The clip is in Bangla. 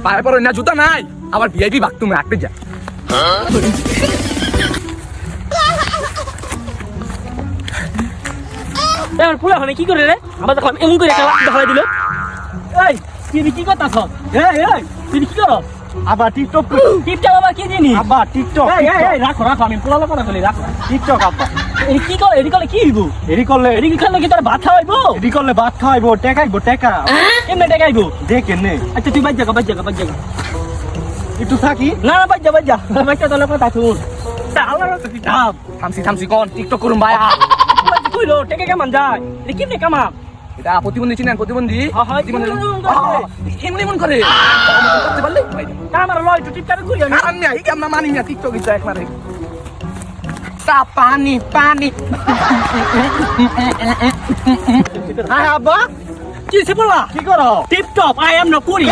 পায়ে পড়ো না জুতা নাই আবার ভিআইপি বাক তুমি আটকে যা এবার ফুলা হবে কি করে রে আবার দেখলাম এমন করে একটা ঢালাই দিল এই তুই কি করতাছ এই তুই কি করো আবার টিকটক টিপটা আবার কি জিনিস আবার টিকটক এই রাখো আমি পোলা লোক না বলি রাখো টিকটক আব্বা এই কি করে এডি করলে কি হইব এডি করলে এডি করলে কি তোর ভাত খাওয়াইবো এডি করলে ভাত খাওয়াইবো টেকাইবো টেকা কেমনে টাকাইবো দেখেন নে আচ্ছা তুই বাজ জায়গা একটু থাকি না বাজ যা তোর কথা শুন আল্লাহর তো কি দাম থামছি কোন টিকটক করুম ভাই কইলো টাকা কেমন যায় এটা কেমনে কামা এটা প্রতিবন্ধী চিনেন প্রতিবন্ধী হ্যাঁ, এমন করে করতে পারলে আমার লয় একটু টিপটা করি আমি কারণ নাই কি আমরা মানি না টিকটক ইচ্ছা একবারে পানি হ্যাঁ আব্বা কি সে বলা কি করো টিপটপ আই এম না করি